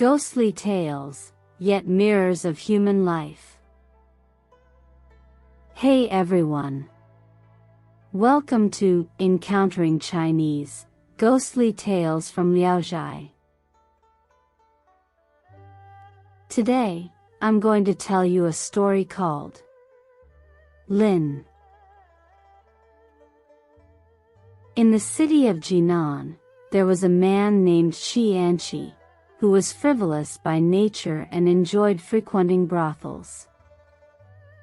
Ghostly tales, yet mirrors of human life. Hey everyone! Welcome to Encountering Chinese, Ghostly Tales from Zhai. Today, I'm going to tell you a story called Lin. In the city of Jinan, there was a man named Qianqi, who was frivolous by nature and enjoyed frequenting brothels.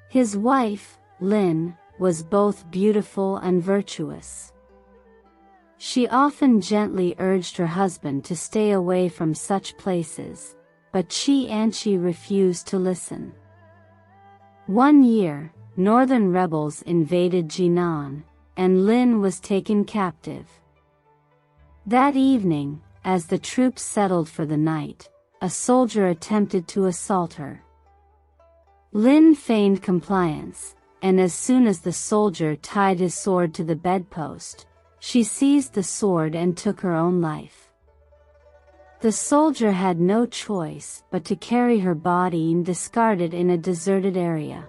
His wife, Lin, was both beautiful and virtuous. She often gently urged her husband to stay away from such places, but Qianqi refused to listen. One year, northern rebels invaded Jinan, and Lin was taken captive. That evening, as the troops settled for the night, a soldier attempted to assault her. Lin feigned compliance, and as soon as the soldier tied his sword to the bedpost, she seized the sword and took her own life. The soldier had no choice but to carry her body and discard it in a deserted area.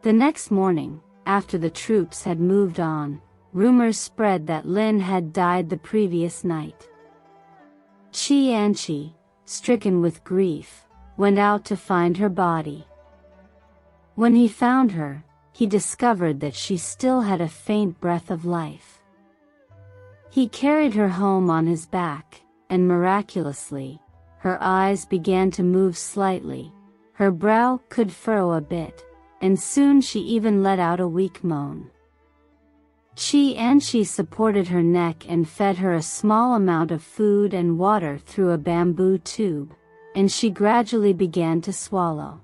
The next morning, after the troops had moved on, rumors spread that Lin had died the previous night. Qianqi, stricken with grief, went out to find her body. When he found her, he discovered that she still had a faint breath of life. He carried her home on his back, and miraculously, her eyes began to move slightly, her brow could furrow a bit, and soon she even let out a weak moan. Qianqi supported her neck and fed her a small amount of food and water through a bamboo tube, and she gradually began to swallow.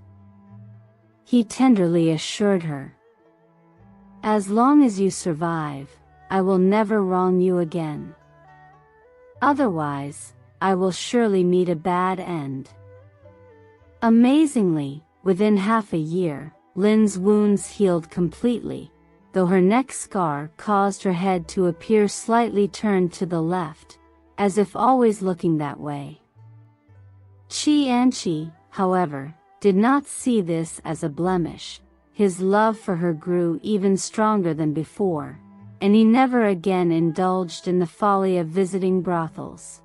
He tenderly assured her, "As long as you survive, I will never wrong you again. Otherwise, I will surely meet a bad end." Amazingly, within half a year, Lin's wounds healed completely, though her neck scar caused her head to appear slightly turned to the left, as if always looking that way. Qianqi, however, did not see this as a blemish. His love for her grew even stronger than before, and he never again indulged in the folly of visiting brothels.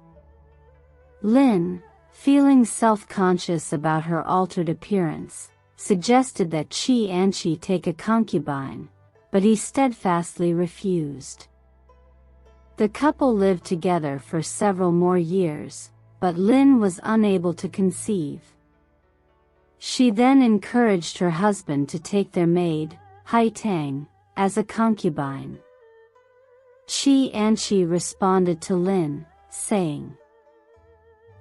Lin, feeling self-conscious about her altered appearance, suggested that Qianqi take a concubine, but he steadfastly refused. The couple lived together for several more years, but Lin was unable to conceive. She then encouraged her husband to take their maid, Hai Tang, as a concubine. Qianqi responded to Lin, saying,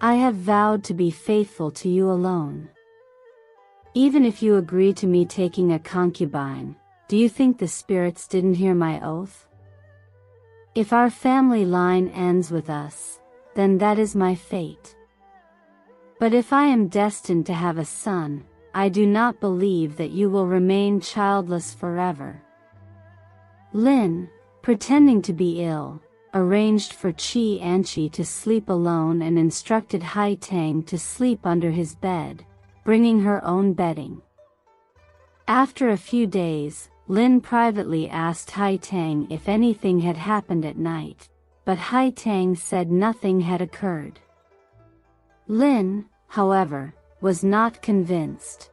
"I have vowed to be faithful to you alone. Even if you agree to me taking a concubine, do you think the spirits didn't hear my oath? If our family line ends with us, then that is my fate. But if I am destined to have a son, I do not believe that you will remain childless forever." Lin, pretending to be ill, arranged for Qianqi to sleep alone and instructed Hai Tang to sleep under his bed, bringing her own bedding. After a few days, Lin privately asked Hai Tang if anything had happened at night, but Hai Tang said nothing had occurred. Lin, however, was not convinced.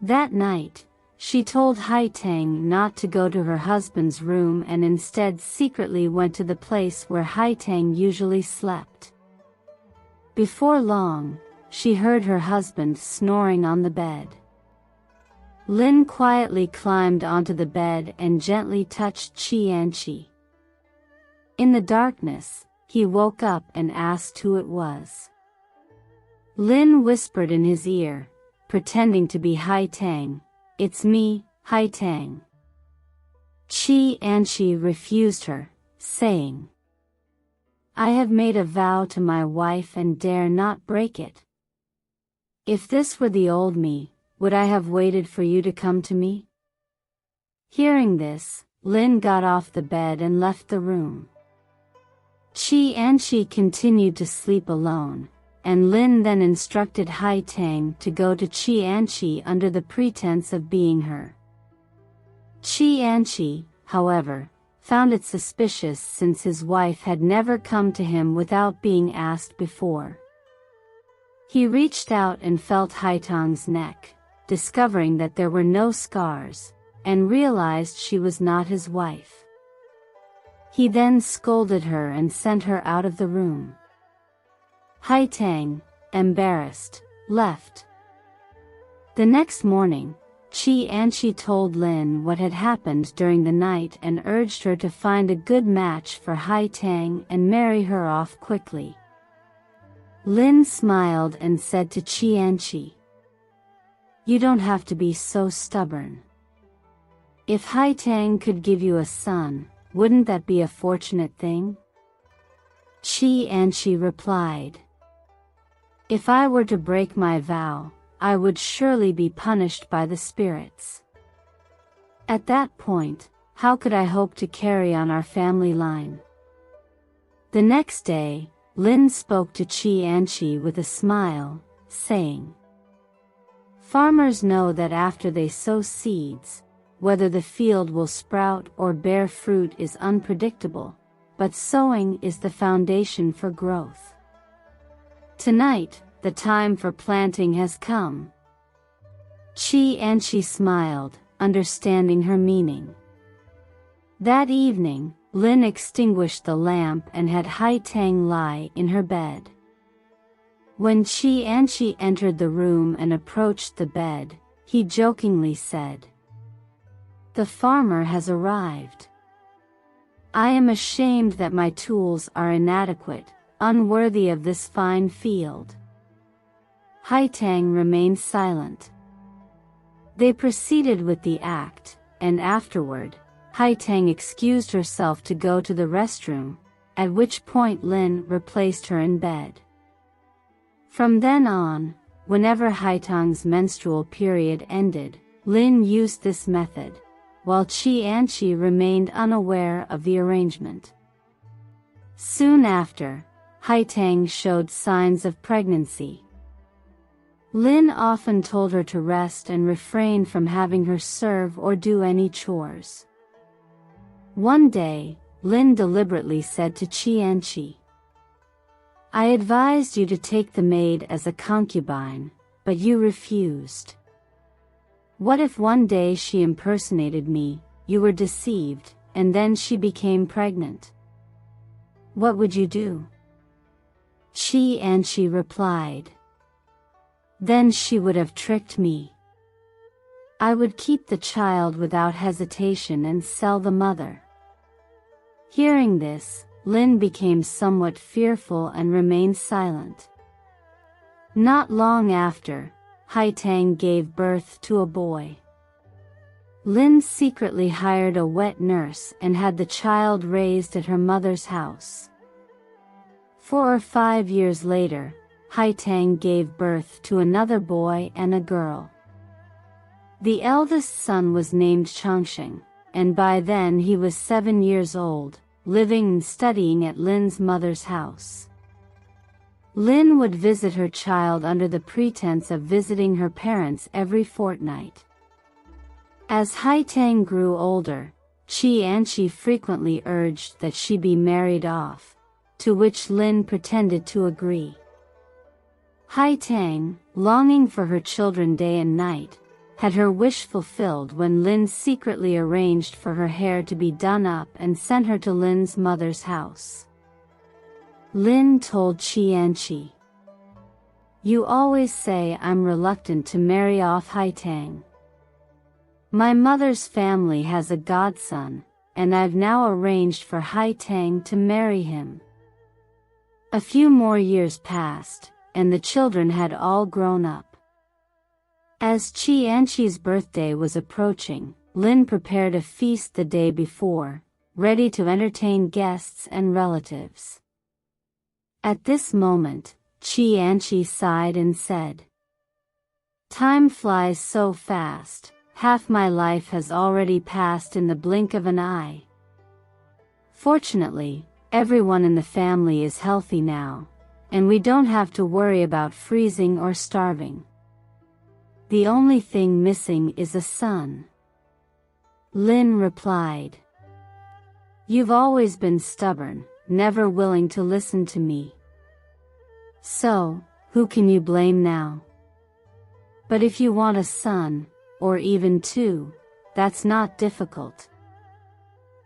That night, she told Hai Tang not to go to her husband's room and instead secretly went to the place where Hai Tang usually slept. Before long, she heard her husband snoring on the bed. Lin quietly climbed onto the bed and gently touched Qianqi. In the darkness, he woke up and asked who it was. Lin whispered in his ear, pretending to be Hai Tang, "It's me, Hai Tang." Qianqi refused her, saying, "I have made a vow to my wife and dare not break it. If this were the old me, would I have waited for you to come to me?" Hearing this, Lin got off the bed and left the room. Qianqi continued to sleep alone, and Lin then instructed Hai Tang to go to Qi Anqi under the pretense of being her. Qi Anqi, however, found it suspicious since his wife had never come to him without being asked before. He reached out and felt Hai Tang's neck, discovering that there were no scars, and realized she was not his wife. He then scolded her and sent her out of the room. Hai Tang, embarrassed, left. The next morning, Qi Anqi told Lin what had happened during the night and urged her to find a good match for Hai Tang and marry her off quickly. Lin smiled and said to Qi Anqi, "You don't have to be so stubborn. If Hai Tang could give you a son, wouldn't that be a fortunate thing?" Qi Anqi replied, "If I were to break my vow, I would surely be punished by the spirits. At that point, how could I hope to carry on our family line?" The next day, Lin spoke to Qi Anqi with a smile, saying, "Farmers know that after they sow seeds, whether the field will sprout or bear fruit is unpredictable, but sowing is the foundation for growth. Tonight, the time for planting has come." Qi Anqi smiled, understanding her meaning. That evening, Lin extinguished the lamp and had Hai Tang lie in her bed. When Qi Anqi entered the room and approached the bed, he jokingly said, "The farmer has arrived. I am ashamed that my tools are inadequate, unworthy of this fine field." Hai Tang remained silent. They proceeded with the act, and afterward, Hai Tang excused herself to go to the restroom, at which point Lin replaced her in bed. From then on, whenever Hai Tang's menstrual period ended, Lin used this method, while Qi Anqi remained unaware of the arrangement. Soon after, Hai Tang showed signs of pregnancy. Lin often told her to rest and refrain from having her serve or do any chores. One day, Lin deliberately said to Qi Anqi, "I advised you to take the maid as a concubine, but you refused. What if one day she impersonated me, you were deceived, and then she became pregnant? What would you do?" Qi Anqi replied, "Then she would have tricked me. I would keep the child without hesitation and sell the mother." Hearing this, Lin became somewhat fearful and remained silent. Not long after, Hai Tang gave birth to a boy. Lin secretly hired a wet nurse and had the child raised at her mother's house. 4 or 5 years later, Hai Tang gave birth to another boy and a girl. The eldest son was named Changsheng, and by then he was 7 years old, living and studying at Lin's mother's house. Lin would visit her child under the pretense of visiting her parents every fortnight. As Hai Tang grew older, Qi Anqi frequently urged that she be married off, to which Lin pretended to agree. Hai Tang, longing for her children day and night, had her wish fulfilled when Lin secretly arranged for her hair to be done up and sent her to Lin's mother's house. Lin told Qi Anqi, "You always say I'm reluctant to marry off Hai Tang. My mother's family has a godson, and I've now arranged for Hai Tang to marry him." A few more years passed, and the children had all grown up. As Qi Anqi's birthday was approaching, Lin prepared a feast the day before, ready to entertain guests and relatives. At this moment, Qi Anqi sighed and said, "Time flies so fast, half my life has already passed in the blink of an eye. Fortunately, everyone in the family is healthy now, and we don't have to worry about freezing or starving. The only thing missing is a son." Lin replied, "You've always been stubborn, never willing to listen to me. So, who can you blame now? But if you want a son, or even two, that's not difficult."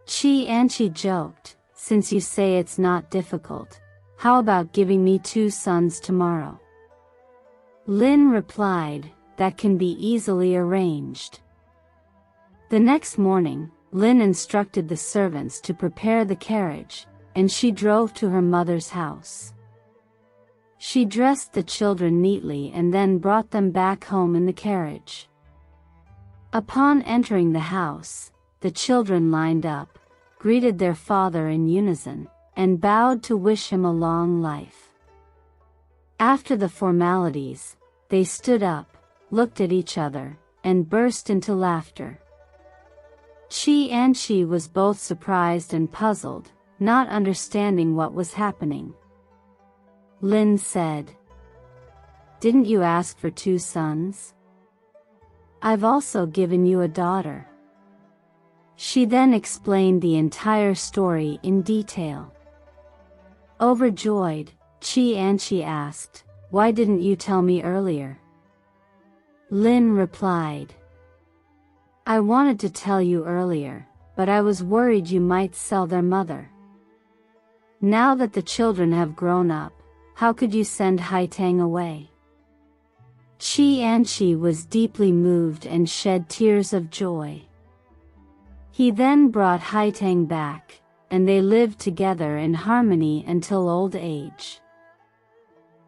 Zhai joked, "Since you say it's not difficult, how about giving me 2 sons tomorrow?" Lin replied, "That can be easily arranged." The next morning, Lin instructed the servants to prepare the carriage, and she drove to her mother's house. She dressed the children neatly and then brought them back home in the carriage. Upon entering the house, the children lined up, greeted their father in unison, and bowed to wish him a long life. After the formalities, they stood up, looked at each other, and burst into laughter. Zhai was both surprised and puzzled, not understanding what was happening. Lin said, "Didn't you ask for 2 sons? I've also given you a daughter." She then explained the entire story in detail. Overjoyed, Zhai asked, "Why didn't you tell me earlier?" Lin replied, "I wanted to tell you earlier, but I was worried you might sell their mother. Now that the children have grown up, how could you send Haitang away?" Zhai was deeply moved and shed tears of joy. He then brought Haitang back, and they lived together in harmony until old age.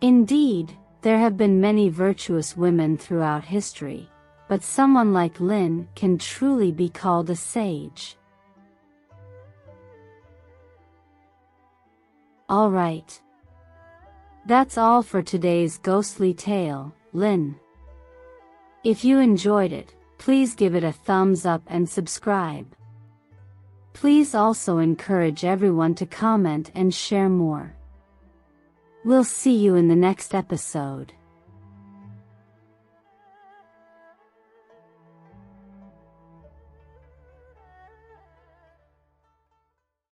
Indeed, there have been many virtuous women throughout history, but someone like Lin can truly be called a sage. Alright. That's all for today's ghostly tale, Lin. If you enjoyed it, please give it a thumbs up and subscribe. Please also encourage everyone to comment and share more. We'll see you in the next episode.